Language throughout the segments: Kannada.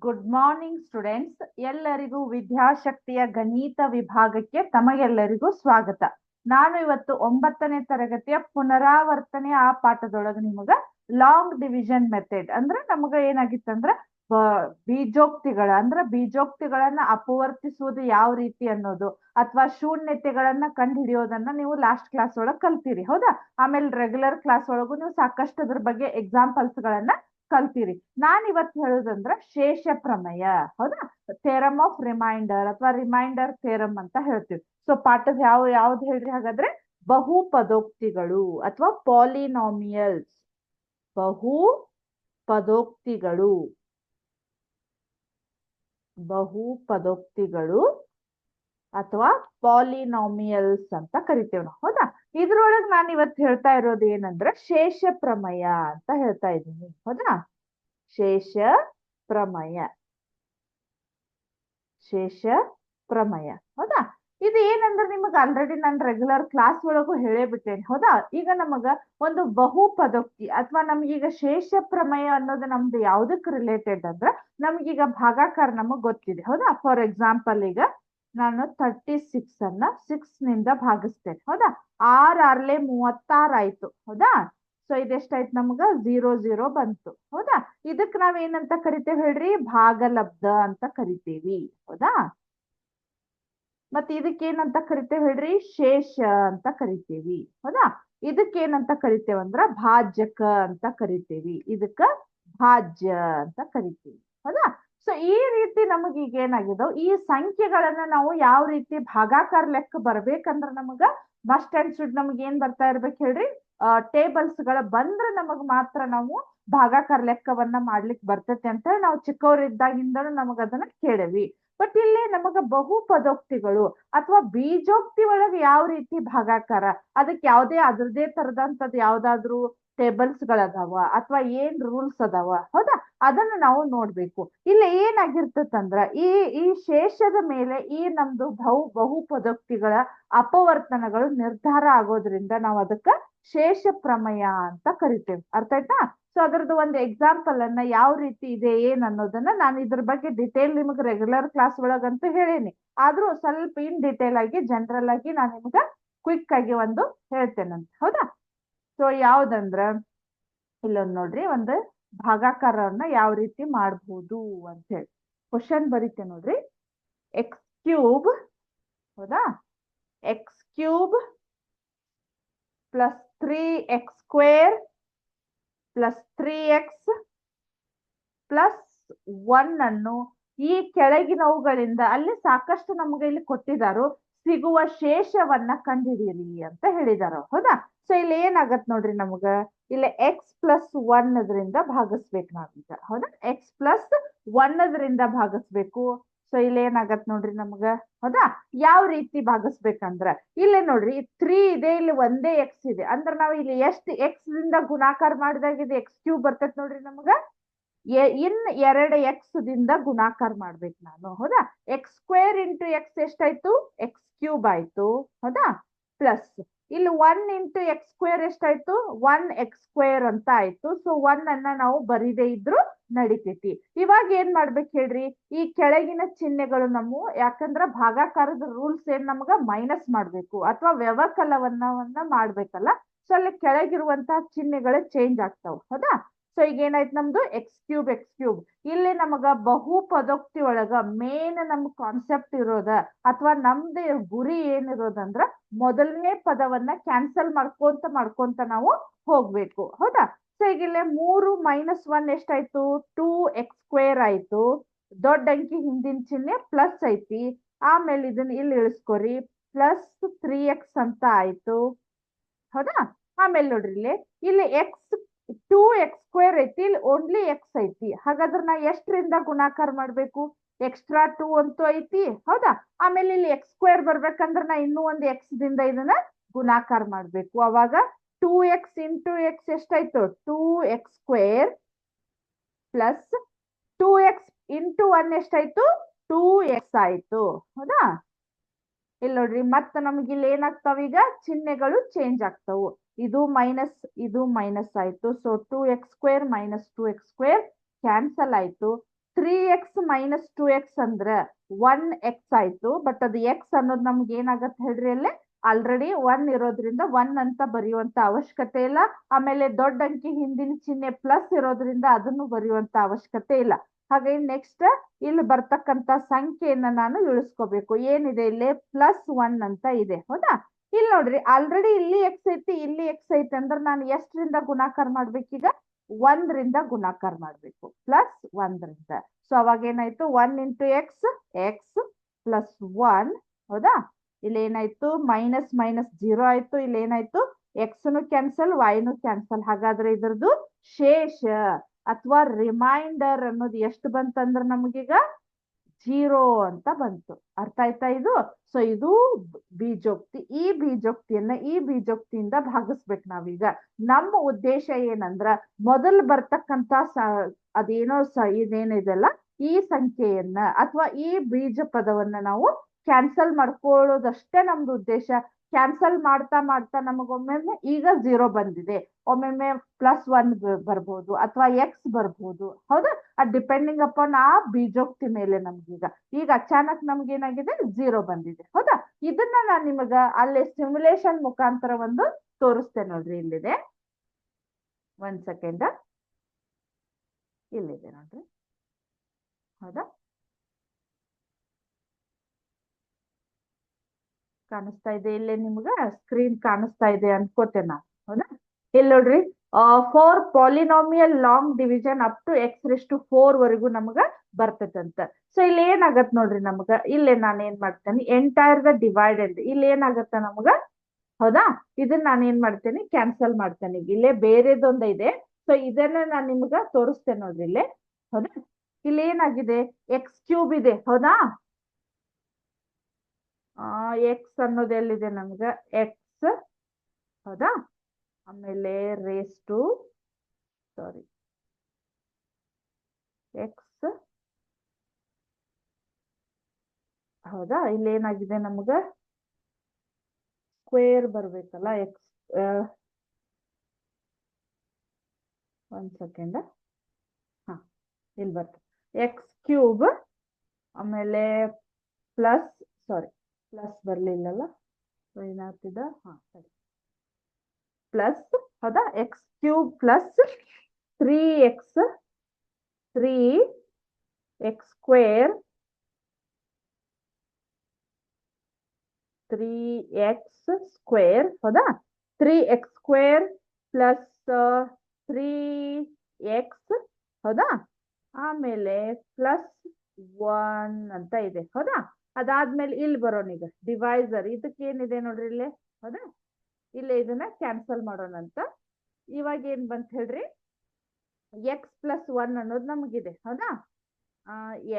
Good morning students. ಎಲ್ಲರಿಗೂ ವಿದ್ಯಾಶಕ್ತಿಯ ಗಣಿತ ವಿಭಾಗಕ್ಕೆ ತಮಗೆಲ್ಲರಿಗೂ ಸ್ವಾಗತ. ನಾನು ಇವತ್ತು 9ನೇ ತರಗತಿಯ ಪುನರಾವರ್ತನೆ ಆ ಪಾಠದೊಳಗೆ ನಿಮಗ ಲಾಂಗ್ ಡಿವಿಷನ್ ಮೆಥಡ್ ಅಂದ್ರೆ ನಮಗ ಏನಾಗಿತ್ತಂದ್ರ ಬೀಜೋಕ್ತಿಗಳನ್ನ ಅಪವರ್ತಿಸುವುದು ಯಾವ ರೀತಿ ಅನ್ನೋದು ಅಥವಾ ಶೂನ್ಯತೆಗಳನ್ನ ಕಂಡು ಹಿಡಿಯೋದನ್ನ ನೀವು ಲಾಸ್ಟ್ ಕ್ಲಾಸ್ ಒಳಗೆ ಕಲ್ತೀರಿ, ಹೌದಾ? ಆಮೇಲೆ ರೆಗ್ಯುಲರ್ ಕ್ಲಾಸ್ ಒಳಗೂ ನೀವು ಸಾಕಷ್ಟು ಅದ್ರ ಬಗ್ಗೆ ಎಕ್ಸಾಂಪಲ್ಸ್ ಗಳನ್ನ ಕಲ್ತೀರಿ. ನಾನ್ ಇವತ್ತು ಹೇಳುದಂದ್ರ ಶೇಷ ಪ್ರಮೇಯ, ಹೌದಾ? ಥೇರಮ್ ಆಫ್ ರಿಮೈಂಡರ್ ಅಥವಾ ರಿಮೈಂಡರ್ ಥೇರಮ್ ಅಂತ ಹೇಳ್ತೀವಿ. ಸೊ ಪಾಠದ ಯಾವ್ದು ಹೇಳ್ರಿ ಹಾಗಾದ್ರೆ? ಬಹುಪದೋಕ್ತಿಗಳು ಅಥವಾ ಪಾಲಿನಾಮಿಯಲ್ಸ್. ಬಹುಪದೋಕ್ತಿಗಳು ಅಥವಾ ಪಾಲಿನಾಮಿಯಲ್ಸ್ ಅಂತ ಕರಿತೇವೆ ನಾವು, ಹೌದಾ? ಇದ್ರೊಳಗೆ ನಾನು ಇವತ್ತು ಹೇಳ್ತಾ ಇರೋದು ಏನಂದ್ರೆ ಶೇಷ ಪ್ರಮೇಯ ಅಂತ ಹೇಳ್ತಾ ಇದ್ದೀನಿ, ಹೌದಾ? ಶೇಷ ಪ್ರಮೇಯ, ಹೌದಾ? ಇದು ಏನಂದ್ರೆ ನಿಮಗ ಆಲ್ರೆಡಿ ನಾನು ರೆಗ್ಯುಲರ್ ಕ್ಲಾಸ್ ಒಳಗೂ ಹೇಳೇ ಬಿಟ್ಟೇನೆ, ಹೌದಾ? ಈಗ ನಮಗ ಒಂದು ಬಹುಪದೋಕ್ತಿ ಅಥವಾ ನಮ್ಗೀಗ ಶೇಷ ಪ್ರಮೇಯ ಅನ್ನೋದು ನಮ್ದು ಯಾವ್ದಕ್ ರಿಲೇಟೆಡ್ ಅಂದ್ರೆ ನಮ್ಗೀಗ ಭಾಗಾಕಾರ ನಮಗ್ ಗೊತ್ತಿದೆ, ಹೌದಾ? ಫಾರ್ ಎಕ್ಸಾಂಪಲ್ ಈಗ ನಾನು 36 ಅನ್ನ 6 ನಿಂದ ಭಾಗಿಸ್ತೇನೆ, ಹೌದಾ? 6 36 ಆಯ್ತು, ಹೌದಾ? ಸೊ ಇದೆಷ್ಟಾಯ್ತು ನಮ್ಗ 0 ಬಂತು, ಹೌದಾ? ಇದಕ್ ನಾವ್ ಏನಂತ ಕರಿತೇವೆ ಹೇಳ್ರಿ? ಭಾಗಲಬ್ಧ ಅಂತ ಕರಿತೀವಿ, ಹೌದಾ? ಮತ್ತೆ ಇದಕ್ಕೇನಂತ ಕರಿತೇವೆ ಹೇಳ್ರಿ? ಶೇಷ ಅಂತ ಕರಿತೀವಿ, ಹೌದಾ? ಇದಕ್ಕೇನಂತ ಕರಿತೇವಂದ್ರ ಭಾಜಕ ಅಂತ ಕರಿತೀವಿ, ಇದಕ್ಕ ಭಾಜ್ಯ ಅಂತ ಕರಿತೀವಿ, ಹೌದಾ? ಸೊ ಈ ರೀತಿ ನಮಗೀಗ ಏನಾಗಿದಾವ್ ಈ ಸಂಖ್ಯೆಗಳನ್ನ ನಾವು ಯಾವ ರೀತಿ ಭಾಗಾಕಾರ ಲೆಕ್ಕ ಬರ್ಬೇಕಂದ್ರ ನಮಗ ಮಸ್ಟ್ ಅಂಡ್ ಶುಡ್ ನಮ್ಗೆ ಏನ್ ಬರ್ತಾ ಇರ್ಬೇಕು ಹೇಳ್ರಿ? ಟೇಬಲ್ಸ್ ಗಳ ಬಂದ್ರೆ ನಮಗ್ ಮಾತ್ರ ನಾವು ಭಾಗಾಕಾರ ಲೆಕ್ಕವನ್ನ ಮಾಡ್ಲಿಕ್ಕೆ ಬರ್ತೈತೆ ಅಂತ ನಾವು ಚಿಕ್ಕವರಿದ್ದಾಗಿಂದನೂ ನಮಗ ಅದನ್ನ ಕೇಳೇವಿ. ಬಟ್ ಇಲ್ಲಿ ನಮಗ ಬಹುಪದೋಕ್ತಿಗಳು ಅಥವಾ ಬೀಜೋಕ್ತಿ ಒಳಗೆ ಯಾವ ರೀತಿ ಭಾಗಾಕಾರ, ಅದಕ್ಕೆ ಯಾವುದೇ ಅದ್ರದೇ ತರದಂತದ್ ಯಾವ್ದಾದ್ರು ಟೇಬಲ್ಸ್ ಗಳದಾವ ಅಥವಾ ಏನ್ ರೂಲ್ಸ್ ಅದಾವ, ಹೌದಾ? ಅದನ್ನ ನಾವು ನೋಡ್ಬೇಕು. ಇಲ್ಲಿ ಏನಾಗಿರ್ತದಂದ್ರ ಈ ಶೇಷದ ಮೇಲೆ ಈ ನಮ್ದು ಬಹುಪದೋಕ್ತಿಗಳ ಅಪವರ್ತನಗಳು ನಿರ್ಧಾರ ಆಗೋದ್ರಿಂದ ನಾವು ಅದಕ್ಕ ಶೇಷ ಪ್ರಮೇಯ ಅಂತ ಕರಿತೇವೆ. ಅರ್ಥ ಆಯ್ತಾ? ಸೊ ಅದ್ರದ್ದು ಒಂದು ಎಕ್ಸಾಂಪಲ್ ಅನ್ನ ಯಾವ ರೀತಿ ಇದೆ ಏನ್ ಅನ್ನೋದನ್ನ ನಾನು ಇದ್ರ ಬಗ್ಗೆ ಡಿಟೇಲ್ ನಿಮ್ಗೆ ರೆಗ್ಯುಲರ್ ಕ್ಲಾಸ್ ಒಳಗಂತೂ ಹೇಳೇನಿ. ಆದ್ರೂ ಸ್ವಲ್ಪ ಇನ್ ಡಿಟೇಲ್ ಆಗಿ ಜನರಲ್ ಆಗಿ ನಾನು ನಿಮ್ಗ ಕ್ವಿಕ್ ಆಗಿ ಒಂದು ಹೇಳ್ತೇನಂತ, ಹೌದಾ? ಸೊ ಯಾವ್ದಂದ್ರ ಇಲ್ಲೊಂದ್ ನೋಡ್ರಿ, ಒಂದು ಭಾಗಾಕಾರವನ್ನ ಯಾವ ರೀತಿ ಮಾಡ್ಬೋದು ಅಂತ ಹೇಳಿ ಕ್ವಶನ್ ಬರೀತೆ ನೋಡ್ರಿ. ಎಕ್ಸ್ ಕ್ಯೂಬ್, ಹೌದಾ? X cube plus 3x² plus 3x plus 1 ಅನ್ನು ಈ ಕೆಳಗಿನವುಗಳಿಂದ ಅಲ್ಲಿ ಸಾಕಷ್ಟು ನಮ್ಗೆ ಇಲ್ಲಿ ಕೊಟ್ಟಿದಾರು ಸಿಗುವ ಶೇಷವನ್ನ ಕಂಡುಹಿಡಿಯಿರಿ ಅಂತ ಹೇಳಿದಾರ, ಹೌದಾ? ಸೊ ಇಲ್ಲಿ ಏನಾಗತ್ ನೋಡ್ರಿ, ನಮಗ ಇಲ್ಲಿ x+1 ಭಾಗಿಸ್ಬೇಕು ನಾವೀಗ, ಹೌದಾ? x+1 ಭಾಗಿಸ್ಬೇಕು. ಸೊ ಇಲ್ಲಿ ಏನಾಗತ್ ನೋಡ್ರಿ ನಮಗ, ಹೌದಾ? ಯಾವ ರೀತಿ ಭಾಗಿಸ್ಬೇಕಂದ್ರ ಇಲ್ಲೇ ನೋಡ್ರಿ 3 ಇದೆ, ಇಲ್ಲಿ ಒಂದೇ x ಇದೆ ಅಂದ್ರೆ ನಾವ್ ಇಲ್ಲಿ ಎಷ್ಟು x ದಿಂದ ಗುಣಾಕಾರ ಮಾಡಿದಾಗ ಇದು x³ ಬರ್ತೈತ್ ನೋಡ್ರಿ ನಮಗ. ಇನ್ 2x ದಿಂದ ಗುಣಾಕಾರ ಮಾಡ್ಬೇಕು ನಾನು, ಹೌದಾ? x² ಇಂಟು x ಎಷ್ಟಾಯ್ತು? x³ ಆಯ್ತು, ಹೌದಾ? ಪ್ಲಸ್ ಇಲ್ಲಿ 1 ಇಂಟು x² ಎಷ್ಟಾಯ್ತು? 1x² ಅಂತ ಆಯ್ತು. ಸೊ 1 ಅನ್ನ ನಾವು ಬರೀದೇ ಇದ್ರು ನಡಿತೈತಿ. ಇವಾಗ ಏನ್ ಮಾಡ್ಬೇಕು ಹೇಳ್ರಿ? ಈ ಕೆಳಗಿನ ಚಿಹ್ನೆಗಳು ನಮ್ಮ ಯಾಕಂದ್ರ ಭಾಗಾಕಾರದ ರೂಲ್ಸ್ ಏನ್ ನಮ್ಗ ಮೈನಸ್ ಮಾಡ್ಬೇಕು ಅಥವಾ ವ್ಯವಕಲವನ್ನ ಮಾಡ್ಬೇಕಲ್ಲ. ಸೊ ಅಲ್ಲಿ ಕೆಳಗಿರುವಂತಹ ಚಿಹ್ನೆಗಳು ಚೇಂಜ್ ಆಗ್ತಾವ, ಹೌದಾ? ಸೊ ಈಗ ಏನಾಯ್ತು ನಮ್ದು x³ ಇಲ್ಲಿ ನಮಗ ಬಹುಪದೋಕ್ತಿ ಒಳಗ ಮೇನ್ ನಮ್ ಕಾನ್ಸೆಪ್ಟ್ ಇರೋದ ಅಥವಾ ನಮ್ದು ಗುರಿ ಏನಿರೋದಂದ್ರ ಮೊದಲನೇ ಪದವನ್ನ ಕ್ಯಾನ್ಸಲ್ ಮಾಡ್ಕೊಂತ ನಾವು ಹೋಗ್ಬೇಕು, ಹೌದಾ? ಸೊ ಈಗ ಇಲ್ಲಿ 3 - 1 ಎಷ್ಟಾಯ್ತು? 2x² ಆಯ್ತು. ದೊಡ್ಡ ಅಂಕಿ ಹಿಂದಿನ ಚಿಹ್ನೆ ಪ್ಲಸ್ ಐತಿ, ಆಮೇಲೆ ಇದನ್ನ ಇಲ್ಲಿ ಇಳಿಸ್ಕೊರಿ, ಪ್ಲಸ್ 3x ಅಂತ ಆಯ್ತು, ಹೌದಾ? ಆಮೇಲೆ ನೋಡ್ರಿ ಇಲ್ಲಿ 2x² ಐತಿ, ಇಲ್ಲಿ ಓನ್ಲಿ x ಐತಿ. ಹಾಗಾದ್ರೆ ನಾ ಎಷ್ಟರಿಂದ ಗುಣಾಕಾರ ಮಾಡ್ಬೇಕು? ಎಕ್ಸ್ಟ್ರಾ 2 ಅಂತೂ ಐತಿ, ಹೌದಾ? ಆಮೇಲೆ ಇಲ್ಲಿ x² ಬರ್ಬೇಕಂದ್ರ ನಾ ಇನ್ನೂ ಒಂದು x ದಿಂದ ಇದನ್ನ ಗುಣಾಕಾರ ಮಾಡ್ಬೇಕು. ಅವಾಗ 2x ಇಂಟು x ಎಷ್ಟಾಯ್ತು? 2x² ಪ್ಲಸ್ 2x ಇಂಟು 1 ಎಷ್ಟಾಯ್ತು? 2x ಆಯ್ತು, ಹೌದಾ? ಇಲ್ಲಿ ನೋಡ್ರಿ ಮತ್ತೆ ನಮ್ಗೆ ಇಲ್ಲಿ ಏನಾಗ್ತಾವ? ಈಗ ಚಿಹ್ನೆಗಳು ಚೇಂಜ್ ಆಗ್ತಾವು. ಇದು ಮೈನಸ್ ಆಯ್ತು. ಸೊ 2x² - 2x² ಕ್ಯಾನ್ಸಲ್ ಆಯ್ತು. 3x ಮೈನಸ್ 2x ಅಂದ್ರೆ 1x ಆಯ್ತು. ಬಟ್ ಅದು ಎಕ್ಸ್ ಅನ್ನೋದು ನಮ್ಗೆ ಏನಾಗತ್ತೆ ಹೇಳ್ರಿ, ಅಲ್ಲೇ ಆಲ್ರೆಡಿ 1 ಇರೋದ್ರಿಂದ 1 ಅಂತ ಬರೆಯುವಂತ ಅವಶ್ಯಕತೆ ಇಲ್ಲ. ಆಮೇಲೆ ದೊಡ್ಡ ಅಂಕಿ ಹಿಂದಿನ ಚಿಹ್ನೆ ಪ್ಲಸ್ ಇರೋದ್ರಿಂದ ಅದನ್ನು ಬರೆಯುವಂತ ಅವಶ್ಯಕತೆ ಇಲ್ಲ. ಹಾಗೆ ನೆಕ್ಸ್ಟ್ ಇಲ್ಲಿ ಬರ್ತಕ್ಕಂತ ಸಂಖ್ಯೆಯನ್ನ ನಾನು ಇಳಿಸ್ಕೋಬೇಕು. ಏನಿದೆ ಇಲ್ಲಿ +1 ಅಂತ ಇದೆ, ಹೌದಾ. ಇಲ್ಲಿ ನೋಡ್ರಿ, ಆಲ್ರೆಡಿ ಇಲ್ಲಿ ಎಕ್ಸ್ ಐತಿ, ಇಲ್ಲಿ ಎಕ್ಸ್ ಐತಿ ಅಂದ್ರೆ ನಾನು ಎಷ್ಟರಿಂದ ಗುಣಾಕಾರ ಮಾಡ್ಬೇಕೀಗ? 1ರಿಂದ ಗುಣಾಕಾರ ಮಾಡ್ಬೇಕು, +1ರಿಂದ. ಸೊ ಅವಾಗ ಏನಾಯ್ತು, 1 ಇಂಟು ಎಕ್ಸ್, ಎಕ್ಸ್ +1, ಹೌದಾ. ಇಲ್ಲಿ ಏನಾಯ್ತು, ಮೈನಸ್ ಮೈನಸ್ 0 ಆಯ್ತು. ಇಲ್ಲಿ ಏನಾಯ್ತು, ಎಕ್ಸ್ನು ಕ್ಯಾನ್ಸಲ್, ವೈನು ಕ್ಯಾನ್ಸಲ್. ಹಾಗಾದ್ರೆ ಇದ್ರದ್ದು ಶೇಷ ಅಥವಾ ರಿಮೈಂಡರ್ ಅನ್ನೋದು ಎಷ್ಟು ಬಂತಂದ್ರೆ ನಮಗೀಗ 0 ಅಂತ ಬಂತು. ಅರ್ಥ ಆಯ್ತಾ ಇದು? ಸೊ ಇದು ಬೀಜೋಕ್ತಿ. ಈ ಬೀಜೋಕ್ತಿಯನ್ನ ಈ ಬೀಜೋಕ್ತಿಯಿಂದ ಭಾಗಿಸ್ಬೇಕು ನಾವೀಗ. ನಮ್ಮ ಉದ್ದೇಶ ಏನಂದ್ರ, ಮೊದಲು ಬರ್ತಕ್ಕಂತ ಅದೇನೋ ಇದೇನಿದೆಲ್ಲ ಈ ಸಂಖ್ಯೆಯನ್ನ ಅಥವಾ ಈ ಬೀಜ ಪದವನ್ನ ನಾವು ಕ್ಯಾನ್ಸಲ್ ಮಾಡ್ಕೊಳ್ಳೋದಷ್ಟೇ ನಮ್ದು ಉದ್ದೇಶ. ಕ್ಯಾನ್ಸಲ್ ಮಾಡ್ತಾ ಮಾಡ್ತಾ ನಮಗೊಮ್ಮೊಮ್ಮೆ ಈಗ 0 ಬಂದಿದೆ, ಒಮ್ಮೊಮ್ಮೆ +1 ಬರ್ಬೋದು ಅಥವಾ ಎಕ್ಸ್ ಬರ್ಬೋದು, ಹೌದಾ. ಅದು ಡಿಪೆಂಡಿಂಗ್ ಅಪಾನ್ ಆ ಬೀಜೋಕ್ತಿ ಮೇಲೆ ನಮ್ಗೀಗ. ಈಗ ಅಚಾನಕ್ ನಮ್ಗೆ ಏನಾಗಿದೆ, 0 ಬಂದಿದೆ, ಹೌದಾ. ಇದನ್ನ ನಾನು ನಿಮಗ ಅಲ್ಲಿ ಸಿಮ್ಯುಲೇಷನ್ ಮುಖಾಂತರ ಒಂದು ತೋರಿಸ್ತೇನೆ ನೋಡ್ರಿ. ಇಲ್ಲಿದೆ, 1 ಸೆಕೆಂಡ್. ಇಲ್ಲಿದೆ ನೋಡ್ರಿ, ಹೌದಾ. ಕಾಣಿಸ್ತಾ ಇದೆ ಇಲ್ಲಿ ನಿಮ್ಗ? ಸ್ಕ್ರೀನ್ ಕಾಣಿಸ್ತಾ ಇದೆ ಅನ್ಕೋತೇನೆ ನಾನು, ಹೌದಾ. ಇಲ್ಲಿ ನೋಡ್ರಿ, 4 polynomial long division up to x⁴ ವರೆಗೂ ನಮಗ ಬರ್ತದಂತ. ಸೊ ಇಲ್ಲಿ ಏನಾಗತ್ ನೋಡ್ರಿ ನಮಗ, ಇಲ್ಲೇ ನಾನು ಏನ್ ಮಾಡ್ತೇನೆ, ಎಂಟೈರ್ ದ ಡಿವೈಡೆಡ್ ಇಲ್ಲಿ ಏನಾಗತ್ತ ನಮಗ, ಹೌದಾ. ಇದನ್ನ ನಾನು ಏನ್ ಮಾಡ್ತೇನೆ, ಕ್ಯಾನ್ಸಲ್ ಮಾಡ್ತೇನೆ. ಇಲ್ಲೇ ಬೇರೆದೊಂದ ಇದೆ. ಸೊ ಇದನ್ನ ನಾನು ನಿಮ್ಗ ತೋರಿಸ್ತೇನೆ ನೋಡ್ರಿ ಇಲ್ಲೇ, ಹೌದಾ. ಇಲ್ಲಿ ಏನಾಗಿದೆ, x³ ಇದೆ, ಹೌದಾ. ಎಕ್ಸ್ ಅನ್ನೋದು ಎಲ್ಲಿದೆ ನಮ್ಗ, ಎಕ್ಸ್, ಹೌದಾ. ಆಮೇಲೆ ಎಕ್ಸ್, ಹೌದಾ. ಇಲ್ಲಿ ಏನಾಗಿದೆ ನಮ್ಗ, ಸ್ಕ್ವೇರ್ ಬರ್ಬೇಕಲ್ಲ, ಎಕ್ಸ್. 1 ಸೆಕೆಂಡ್. ಹಾ, ಇಲ್ಲಿ ಬರ್ತದೆ x³ ಆಮೇಲೆ ಪ್ಲಸ್ ಬರ್ಲಿಲ್ಲಲ್ಲ, ಏನಾಗ್ತಿದ, ಹಾ ಸರಿ, ಪ್ಲಸ್, ಹೌದಾ. x³ plus 3x, 3x² 3x², ಹೌದಾ. 3x² ಪ್ಲಸ್ 3x, ಹೌದಾ. ಆಮೇಲೆ +1 ಅಂತ ಇದೆ, ಹೌದಾ. ಅದಾದ್ಮೇಲೆ ಇಲ್ಲಿ ಬರೋಣ ಈಗ ಡಿವೈಸರ್. ಇದಕ್ಕೆ ಏನಿದೆ ನೋಡ್ರಿ ಇಲ್ಲೇ, ಹೌದಾ. ಇಲ್ಲೇ ಇದನ್ನ ಕ್ಯಾನ್ಸಲ್ ಮಾಡೋಣ ಅಂತ. ಇವಾಗ ಏನ್ ಬಂತ ಹೇಳ್ರಿ, x+1 ಅನ್ನೋದು ನಮಗಿದೆ, ಹೌದಾ.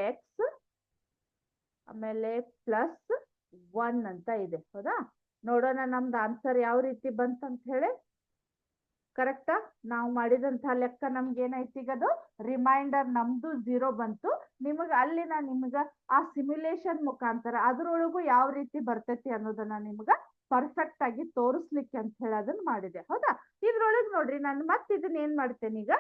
ಎಕ್ಸ್ ಆಮೇಲೆ +1 ಅಂತ ಇದೆ, ಹೌದಾ. ನೋಡೋಣ ನಮ್ದು ಆನ್ಸರ್ ಯಾವ ರೀತಿ ಬಂತಂತ ಹೇಳಿ. ಕರೆಕ್ಟಾ? ನಾವು ಮಾಡಿದಂತಹ ಲೆಕ್ಕ ನಮ್ಗೆ ಏನಾಯ್ತು, ಈಗ ಅದು ರಿಮೈಂಡರ್ ನಮ್ದು 0 ಬಂತು. ನಿಮಗ ಅಲ್ಲಿ ನಾನು ನಿಮಗ ಆ ಸಿಮ್ಯುಲೇಷನ್ ಮುಖಾಂತರ ಅದ್ರೊಳಗೂ ಯಾವ ರೀತಿ ಬರ್ತೈತಿ ಅನ್ನೋದನ್ನ ನಿಮ್ಗ ಪರ್ಫೆಕ್ಟ್ ಆಗಿ ತೋರಿಸ್ಲಿಕ್ಕೆ ಅಂತ ಹೇಳಿ ಅದನ್ನ ಮಾಡಿದೆ, ಹೌದಾ. ಇದ್ರೊಳಗೆ ನೋಡ್ರಿ, ನಾನು ಮತ್ತೆ ಇದನ್ನ ಏನ್ ಮಾಡ್ತೇನೆ ಈಗ,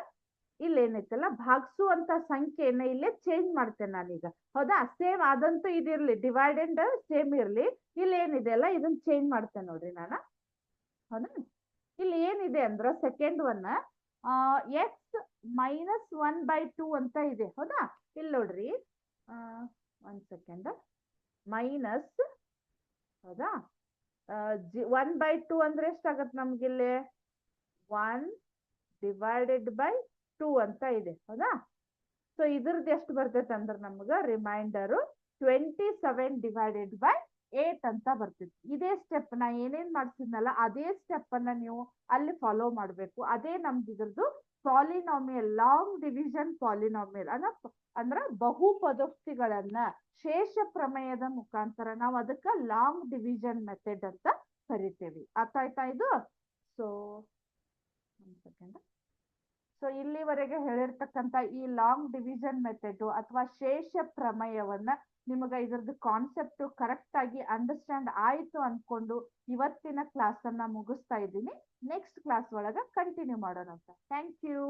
ಇಲ್ಲಿ ಏನೈತಲ್ಲ ಭಾಗಿಸುವಂತ ಸಂಖ್ಯೆಯನ್ನ ಇಲ್ಲೇ ಚೇಂಜ್ ಮಾಡ್ತೇನೆ ನಾನೀಗ, ಹೌದಾ. ಸೇಮ್ ಅದಂತೂ ಇದಿರ್ಲಿ, ಡಿವೈಡೆಂಡ್ ಸೇಮ್ ಇರ್ಲಿ. ಇಲ್ಲಿ ಏನಿದೆ ಅಲ್ಲ ಇದನ್ನ ಚೇಂಜ್ ಮಾಡ್ತೇನೆ ನೋಡ್ರಿ ನಾನು, ಹೌದಾ. ಇಲ್ಲಿ ಏನಿದೆ ಅಂದ್ರ ಸೆಕೆಂಡ್ ಒನ್ x-1/2 ಅಂತ ಇದೆ, ಹೌದಾ. ಇಲ್ಲಿ ನೋಡ್ರಿ, 1 ಸೆಕೆಂಡ್, ಮೈನಸ್, ಹೌದಾ. 1/2 ಅಂದ್ರೆ ಎಷ್ಟಾಗತ್ತೆ ನಮ್ಗಿಲ್ಲಿ, 1/2 ಅಂತ ಇದೆ, ಹೌದಾ. ಸೊ ಇದ್ರದ್ದು ಎಷ್ಟು ಬರ್ತೈತೆ ಅಂದ್ರೆ ನಮ್ಗ ರಿಮೈಂಡರ್ 27/8 ಅಂತ ಬರ್ತೈತಿ. ಇದೇ ಸ್ಟೆಪ್ ನಾ ಏನೇನ್ ಮಾಡ್ತಿದ್ನಲ್ಲ ಅದೇ ಸ್ಟೆಪ್ ಅನ್ನ ನೀವು ಅಲ್ಲಿ ಫಾಲೋ ಮಾಡ್ಬೇಕು. ಅದೇ ನಮ್ದು ಇದ್ರದ್ದು ಪಾಲಿನಾಮಿಯಲ್, ಲಾಂಗ್ ಡಿವಿಷನ್ ಪಾಲಿನಾಮಿಯಲ್ ಅಂದ್ರ ಬಹುಪದೋಕ್ತಿಗಳನ್ನ ಶೇಷ ಪ್ರಮೇಯದ ಮುಖಾಂತರ ನಾವು ಅದಕ್ಕ ಲಾಂಗ್ ಡಿವಿಷನ್ ಮೆಥಡ್ ಅಂತ ಕರಿತೇವಿ. ಅರ್ಥ ಆಯ್ತಾ ಇದು? So 1 second. ಸೊ ಇಲ್ಲಿವರೆಗೆ ಹೇಳಿರ್ತಕ್ಕಂಥ ಈ ಲಾಂಗ್ ಡಿವಿಷನ್ ಮೆಥಡ್ ಅಥವಾ ಶೇಷ ಪ್ರಮೇಯವನ್ನ ನಿಮಗ ಇದ್ರದ್ದು ಕಾನ್ಸೆಪ್ಟ್ ಕರೆಕ್ಟ್ ಆಗಿ ಅಂಡರ್ಸ್ಟ್ಯಾಂಡ್ ಆಯ್ತು ಅನ್ಕೊಂಡು ಇವತ್ತಿನ ಕ್ಲಾಸ್ ಅನ್ನ ಮುಗಿಸ್ತಾ ಇದ್ದೀನಿ. ನೆಕ್ಸ್ಟ್ ಕ್ಲಾಸ್ ಒಳಗ ಕಂಟಿನ್ಯೂ ಮಾಡೋಣ ಅಂತ. Thank you.